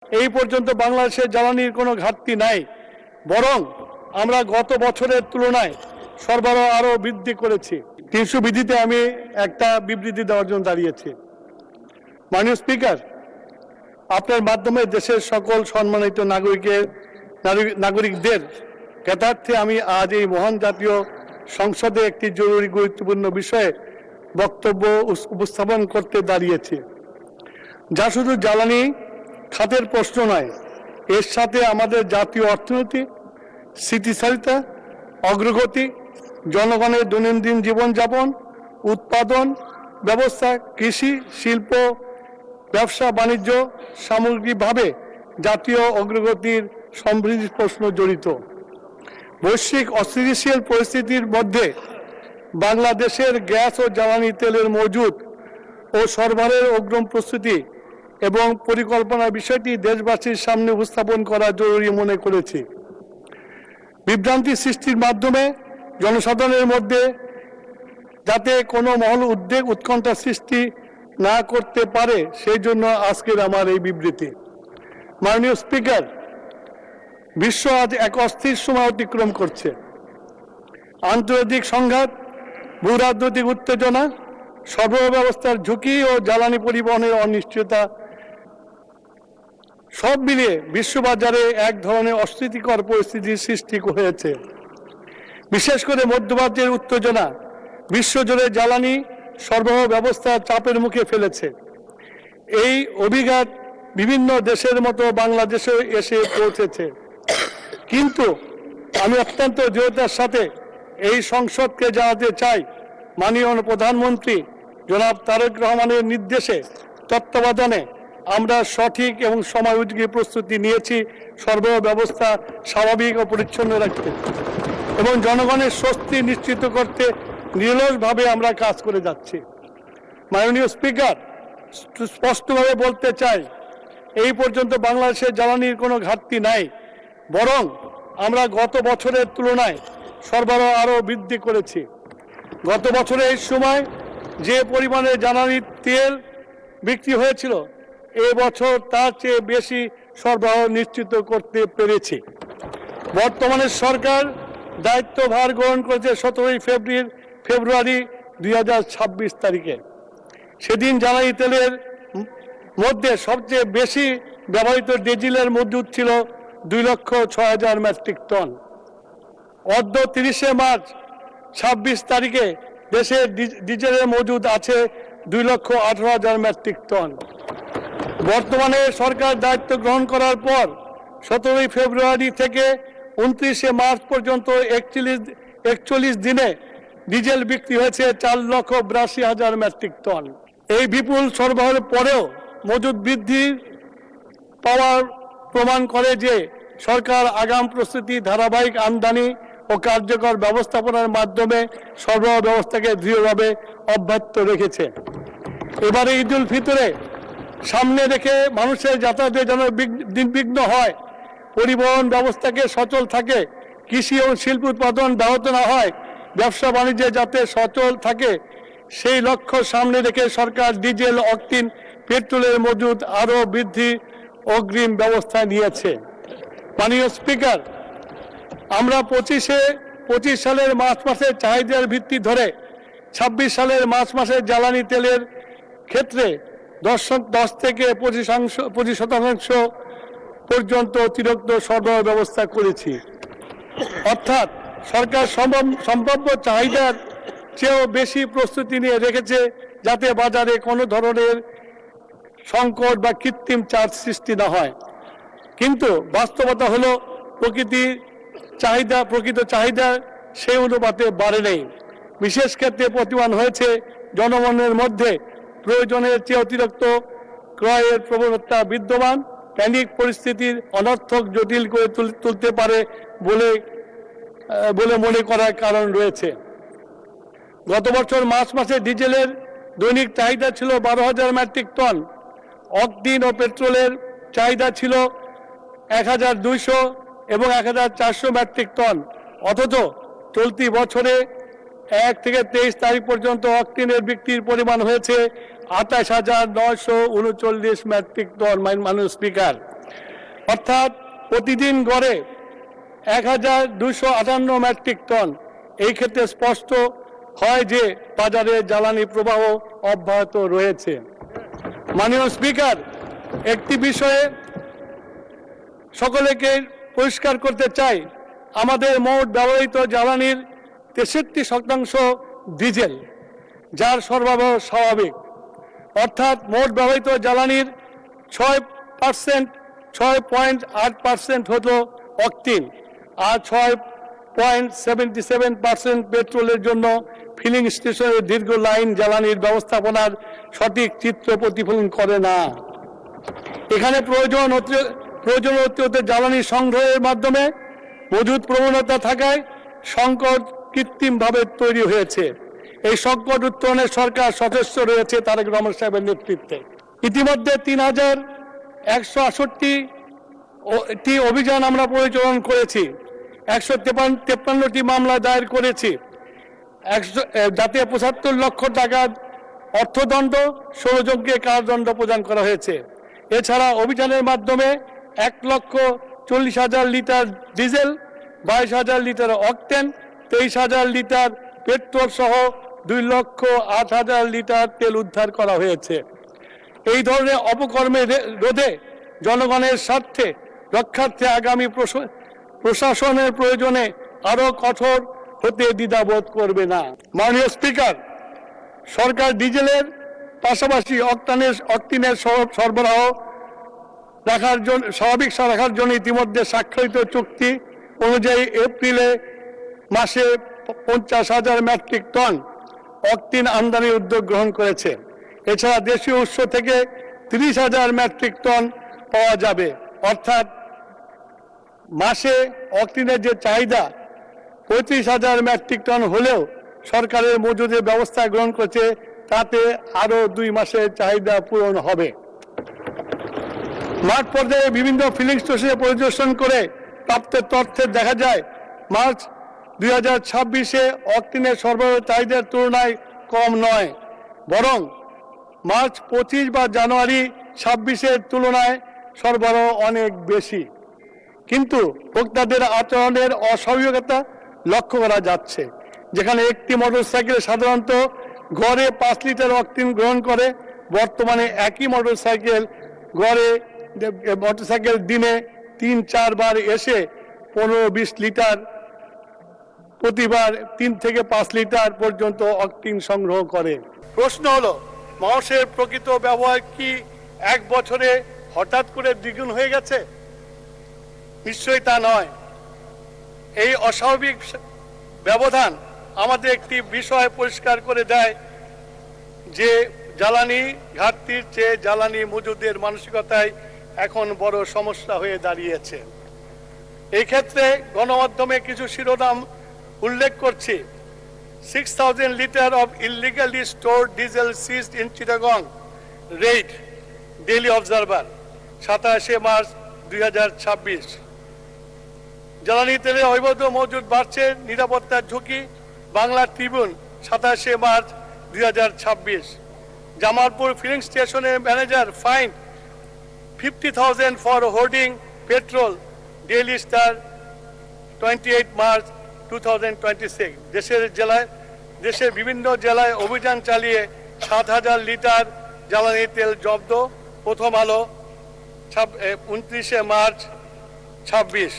এই পর্যন্ত বাংলাদেশে জ্বালানির কোনো ঘাটতি নাই, বরং আমরা গত বছরের তুলনায় সরবরাহ আরও বৃদ্ধি করেছি। 300 বিধিতে আমি একটা বিবৃতি দেওয়ার জন্য দাঁড়িয়েছি। মাননীয় স্পিকার, আপনার মাধ্যমে দেশের সকল সম্মানিত নাগরিকদের জ্ঞাতার্থে আমি আজ এই মহান জাতীয় সংসদে একটি জরুরি গুরুত্বপূর্ণ বিষয়ে বক্তব্য উপস্থাপন করতে দাঁড়িয়েছি, যা শুধু জ্বালানি খাতের প্রশ্ন নয়, এর সাথে আমাদের জাতীয় অর্থনীতি, স্থিতিশীলতা, অগ্রগতি, জনগণের দৈনন্দিন জীবনযাপন, উৎপাদন ব্যবস্থা, কৃষি, শিল্প, ব্যবসা বাণিজ্য, সামগ্রিকভাবে জাতীয় অগ্রগতির সমৃদ্ধির প্রশ্ন জড়িত। বৈশ্বিক অস্থিতিশীল পরিস্থিতির মধ্যে বাংলাদেশের গ্যাস ও জ্বালানি তেলের মজুদ ও সরবরাহের অগ্রিম প্রস্তুতি এবং পরিকল্পনার বিষয়টি দেশবাসীর সামনে উপস্থাপন করা জরুরি মনে করেছি। বিভ্রান্তি সৃষ্টির মাধ্যমে জনসাধারণের মধ্যে যাতে কোনো মহল উদ্বেগ উৎকণ্ঠা সৃষ্টি না করতে পারে, সেই জন্য আজকের আমার এই বিবৃতি। মাননীয় স্পিকার, বিশ্ব আজ এক অস্থির সময় অতিক্রম করছে। আন্তর্জাতিক সংঘাত, ভূরাজনৈতিক উত্তেজনা, সরবরাহ ব্যবস্থার ঝুঁকি ও জ্বালানি পরিবহনের অনিশ্চয়তা সব মিলিয়ে বিশ্ববাজারে এক ধরনের অস্থিতিকর পরিস্থিতির সৃষ্টি হয়েছে। বিশেষ করে মধ্যপ্রাচ্যের উত্তেজনা বিশ্বজুড়ে জ্বালানি সরবরাহ ব্যবস্থা চাপের মুখে ফেলেছে। এই অভিঘাত বিভিন্ন দেশের মতো বাংলাদেশেও এসে পৌঁছেছে। কিন্তু আমি অত্যন্ত দৃঢ়তার সাথে এই সংসদকে জানাতে চাই, মাননীয় প্রধানমন্ত্রী জনাব তারেক রহমানের নির্দেশে তত্ত্বাবধানে আমরা সঠিক এবং সময়োপযোগী প্রস্তুতি নিয়েছি সরবরাহ ব্যবস্থা স্বাভাবিক ও পরিচ্ছন্ন রাখতে এবং জনগণের স্বস্তি নিশ্চিত করতে নিরলসভাবে আমরা কাজ করে যাচ্ছি। মাননীয় স্পিকার, স্পষ্টভাবে বলতে চাই, এই পর্যন্ত বাংলাদেশে জ্বালানির কোনো ঘাটতি নাই, বরং আমরা গত বছরের তুলনায় সরবরাহ আরও বৃদ্ধি করেছি। গত বছরে এই সময় যে পরিমাণে জ্বালানির তেল বিক্রি হয়েছিল, এবছর তার চেয়ে বেশি সরবরাহ নিশ্চিত করতে পেরেছি। বর্তমানে সরকার দায়িত্বভার গ্রহণ করেছে 17 ফেব্রুয়ারি 2026 তারিখে। সেদিন জ্বালানি তেলের মধ্যে সবচেয়ে বেশি ব্যবহৃত ডিজেলের মজুদ ছিল 2,06,000 মেট্রিক টন। অদ্য 30 মার্চ 26 তারিখে দেশে ডিজেলের মজুদ আছে 2,18,000 মেট্রিক টন। বর্তমানে সরকার দায়িত্ব গ্রহণ করার পর 17 ফেব্রুয়ারি থেকে 29 মার্চ পর্যন্ত 41 দিনে ডিজেল বিক্রি হয়েছে 4,82,000 মেট্রিক টন। এই বিপুল সরবরাহের পরেও মজুদ বৃদ্ধি পাওয়ার প্রমাণ করে যে সরকার আগাম প্রস্তুতি, ধারাবাহিক আমদানি ও কার্যকর ব্যবস্থাপনার মাধ্যমে সরবরাহ ব্যবস্থাকে দৃঢ়ভাবে অব্যাহত রেখেছে। এবারে ঈদ উল ফিতরে সামনে রেখে মানুষের যাতায়াতে যেন নির্বিঘ্ন হয়, পরিবহন ব্যবস্থাকে সচল থাকে, কৃষি ও শিল্প উৎপাদন ব্যাহত না হয়, ব্যবসা বাণিজ্যে যাতে সচল থাকে, সেই লক্ষ্য সামনে রেখে সরকার ডিজেল, অকটেন, পেট্রোলের মজুদ আরও বৃদ্ধি অগ্রিম ব্যবস্থা নিয়েছে। মাননীয় স্পিকার, আমরা 25 সালের মার্চ মাসের চাহিদার ভিত্তি ধরে 26 সালের মার্চ মাসের জ্বালানি তেলের ক্ষেত্রে 10 থেকে 25% পর্যন্ত অতিরিক্ত সরবরাহ ব্যবস্থা করেছি। অর্থাৎ সরকার সম্ভাব্য চাহিদার চেয়েও বেশি প্রস্তুতি নিয়ে রেখেছে, যাতে বাজারে কোনো ধরনের সংকট বা কৃত্রিম চাপ সৃষ্টি না হয়। কিন্তু বাস্তবতা হলো প্রকৃত চাহিদা সেই অনুপাতে বাড়ে নেই। বিশেষ ক্ষেত্রে প্রতিমান হয়েছে জনগণের মধ্যে প্রয়োজনের চেয়ে অতিরিক্ত ক্রয়ের প্রবণতা বিদ্যমান। প্যানিক পরিস্থিতির অনর্থক জটিল করে তুলতে পারে বলে মনে করার কারণ রয়েছে। গত বছর মার্চ মাসে ডিজেলের দৈনিক চাহিদা ছিল 12,000 মেট্রিক টন, অকটেন ও পেট্রোলের চাহিদা ছিল 1,200 এবং 1,400 মেট্রিক টন। অথচ চলতি বছরে 1 থেকে 23 তারিখ পর্যন্ত অকটেনের বিক্রির পরিমাণ হয়েছে 28,939 মেট্রিক টন। মাননীয় স্পিকার, অর্থাৎ প্রতিদিন গড়ে 1258 মেট্রিক টন। এই ক্ষেত্রে স্পষ্ট হয় যে বাজারে জ্বালানি প্রবাহ অব্যাহত রয়েছে। মাননীয় স্পিকার, একটি বিষয়ে সকলকে পরিষ্কার করতে চাই, আমাদের মোট ব্যবহৃত জ্বালানির 63% ডিজেল, যার সরবরাহ স্বাভাবিক। অর্থাৎ মোট ব্যবহৃত জ্বালানির 6.8% হলো অকটেন, আর 6.77% পেট্রোলের জন্য ফিলিং স্টেশনের দীর্ঘ লাইন জ্বালানির ব্যবস্থাপনার সঠিক চিত্র প্রতিফলন করে না। এখানে প্রয়োজন অতিরিক্ত জ্বালানি সংগ্রহের মাধ্যমে মজুদ প্রবণতা থাকায় সংকট কৃত্রিমভাবে তৈরি হয়েছে। এই সংকট উত্তরণে সরকার সচেষ্ট রয়েছে তারেক রহমান সাহেবের নেতৃত্বে। ইতিমধ্যে 3168টি অভিযান আমরা পরিচালনা করেছি, 153টি মামলা দায়ের করেছি, যাতে 75 লক্ষ টাকা অর্থদণ্ড, 16 জনকে কারাদণ্ড প্রদান করা হয়েছে। এছাড়া অভিযানের মাধ্যমে 1,40,000 litre diesel, 22,000 litre octane, 23,000 litre petrol সহ 2,08,000 লিটার তেল উদ্ধার করা হয়েছে। এই ধরনের অপকর্মের রোধে জনগণের স্বার্থে রক্ষার্থে আগামী প্রশাসনের প্রয়োজনে আরো কঠোর হতে দ্বিধাবোধ করবে না। মাননীয় স্পিকার, সরকার ডিজেলের পাশাপাশি অকটেনের সরবরাহ স্বাভাবিক রাখার জন্য ইতিমধ্যে স্বাক্ষরিত চুক্তি অনুযায়ী এপ্রিলে মাসে 50,000 মেট্রিক টন অকটেন আমদানির উদ্যোগ গ্রহণ করেছে। এছাড়া দেশীয় উৎস থেকে 30,000 মেট্রিক টন পাওয়া যাবে। অর্থাৎ মাসে অকটেনের যে চাহিদা 35,000 মেট্রিক টন হলেও সরকারের মজুদের ব্যবস্থা গ্রহণ করেছে, তাতে আরো 2 মাসের চাহিদা পূরণ হবে। মাঠ পর্যায়ে বিভিন্ন ফিলিং স্টেশনে পরিদর্শন করে প্রাপ্ত তথ্যে দেখা যায় মার্চ 2026-এ অকটেনের সরবরাহ চাহিদার তুলনায় কম নয়, বরং মার্চ 25 বা জানুয়ারি 26-এর তুলনায় সরবরাহ অনেক বেশি। কিন্তু ভোক্তাদের আচরণের অস্বাভাবিকতা লক্ষ্য করা যাচ্ছে, যেখানে একটি মোটরসাইকেল সাধারণত গড়ে 5 লিটার অকটেন গ্রহণ করে, বর্তমানে একই মোটরসাইকেল দিনে 3-4 বার এসে 15-20 লিটার, প্রতিবার 3 থেকে 5 লিটার পর্যন্ত অকটেন সংগ্রহ করে। প্রশ্ন হলো, মানুষের প্রকৃত ব্যবহার কি 1 বছরে হঠাৎ করে দ্বিগুণ হয়ে গেছে? নিশ্চয়ই তা নয়। এই অস্বাভাবিক ব্যবধান আমাদের একটি বিষয় পরিষ্কার করে দেয় যে জ্বালানি ঘাটতির চেয়ে জ্বালানি মজুদের মানসিকতায় এখন বড় সমস্যা হয়ে দাঁড়িয়েছে। এই ক্ষেত্রে গণমাধ্যমে কিছু শিরোনাম উল্লেখ করছি। 6,000 litre of illegally stored diesel seized in Chittagong, raid, Daily Observer, 27 March 2026। জ্বালানি তেলের অবৈধ মজুদ বাড়ছে, নিরাপত্তার ঝুঁকি, Bangla Tribune, 27 March 2026। Jamalpur filling স্টেশনের manager fine 50,000 for hoarding petrol, Daily Star, 28 March 2026। দেশের বিভিন্ন জেলায় অভিযান চালিয়ে 7,000 লিটার জ্বালানি তেল জব্দ, প্রথম আলো, 29 মার্চ 26।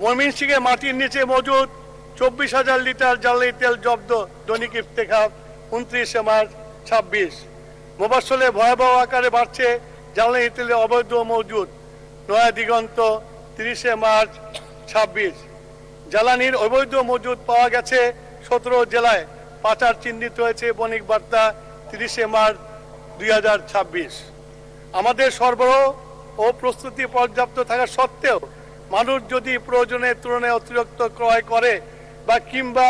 ময়মনসিংহে মাটির নিচে মজুদ 24,000 লিটার জ্বালানি তেল জব্দ, দৈনিক ইফতেখার, 29 মার্চ 26। মোবাশ্বলে ভয়াবহ আকারে বাড়ছে জ্বালানি তেলের অবৈধ মজুদ, নয়া দিগন্ত, 30 মার্চ 26। জ্বালানির অবৈধ মজুদ পাওয়া গেছে 17 জেলায়, পাচার চিহ্নিত হয়েছে, বণিক বার্তা, 30 মার্চ 2026। আমাদের সরবরাহ ও প্রস্তুতি পর্যাপ্ত থাকা সত্ত্বেও মানুষ যদি প্রয়োজনের তুলনায় অতিরিক্ত ক্রয় করে বা কিংবা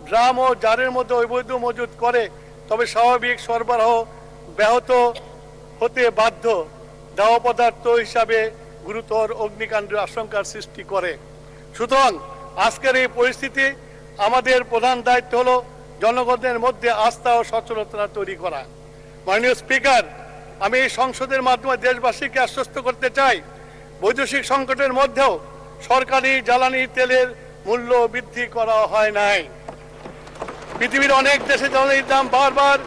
ড্রাম ও জারের মধ্যে অবৈধ মজুদ করে, তবে স্বাভাবিক সরবরাহ ব্যাহত হতে বাধ্য, দাহ পদার্থ হিসাবে গুরুতর অগ্নিকাণ্ডের আশঙ্কার সৃষ্টি করে। সুতরাং আজকের এই পরিস্থিতি আমাদের প্রধান দায়িত্ব হলো জনগণের মধ্যে আস্থা ও সচেতনতা তৈরি করা। মাননীয় স্পিকার, আমি এই সংসদের মাধ্যমে দেশবাসীকে আশ্বস্ত করতে চাই, বৈদেশিক সংকটের মধ্যেও সরকারি জ্বালানি তেলের মূল্য বৃদ্ধি করা হয় নাই। পৃথিবীর অনেক দেশে জ্বালানির দাম বারবার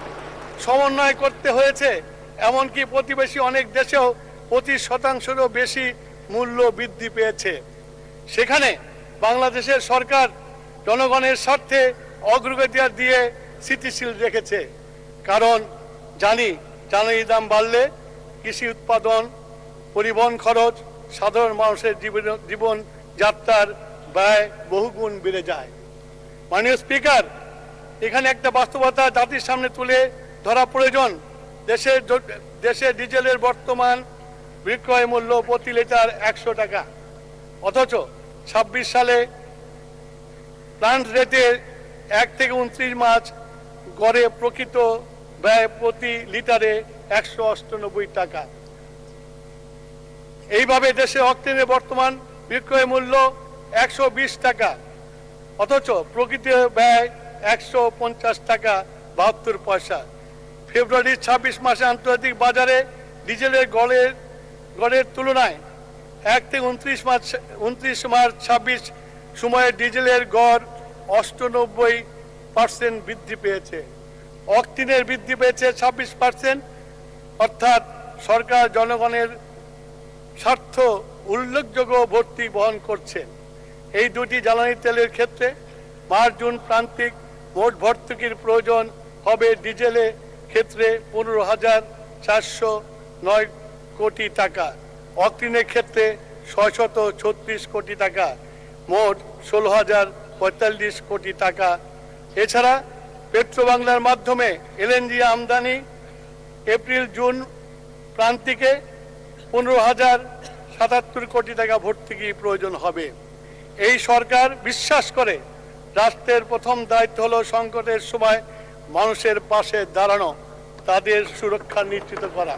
সমন্বয় করতে হয়েছে, এমনকি প্রতিবেশী অনেক দেশেও 25%-রও বেশি মূল্য বৃদ্ধি পেয়েছে। সেখানে বাংলাদেশের সরকার জনগণের স্বার্থে অগ্রগতি দিয়ে স্থিতিশীল রেখেছে। কারণ জানি জ্বালানির দাম বাড়লে কৃষি উৎপাদন, পরিবহন খরচ, সাধারণ মানুষের জীবন যাত্রার ব্যয় বহুগুণ বেড়ে যায়। মাননীয় স্পিকার, এখানে একটা বাস্তবতা জাতির সামনে তুলে ধরা প্রয়োজন। দেশে ডিজেলের বর্তমান বিক্রয় মূল্য প্রতি লিটার 100 টাকা, অথচ 26 সালে প্লান্ট রেটে 1 থেকে 29 মাস গড়ে প্রকৃত ব্যয় প্রতি লিটারে 198 টাকা। এইভাবে দেশে অক্টেনের বর্তমান বিক্রয় মূল্য 120 টাকা, অথচ প্রকৃত ব্যয় 150 টাকা 72 পয়সা। ফেব্রুয়ারির 26 মাসে আন্তর্জাতিক বাজারে ডিজেলের গড়ের তুলনায় 1 থেকে 29 মার্চ 26 সময়ে ডিজেলের গড় 98% বৃদ্ধি পেয়েছে। অক্টেনের বৃদ্ধি পেয়েছে 26%, অর্থাৎ সরকার জনগণের স্বার্থ উল্লেখযোগ্য ভর্তি বহন করছে। এই দুটি জ্বালানি তেলের ক্ষেত্রে মার্চ জুন প্রান্তিক মোট ভর্তুকির প্রয়োজন হবে ডিজেলের ক্ষেত্রে 15,409 কোটি টাকা, অক্টেনের ক্ষেত্রে 636 কোটি টাকা, মোট 16,045 কোটি টাকা। এছাড়া পেট্রোবাংলার মাধ্যমে এলএনজি আমদানি এপ্রিল জুন প্রান্তিকে 15,077 কোটি টাকা ভর্তুকি প্রয়োজন হবে। এই সরকার বিশ্বাস করে রাষ্ট্রের প্রথম দায়িত্ব হলো সংকটের সময় মানুষের পাশে দাঁড়ানো, তাদের সুরক্ষা নিশ্চিত করা।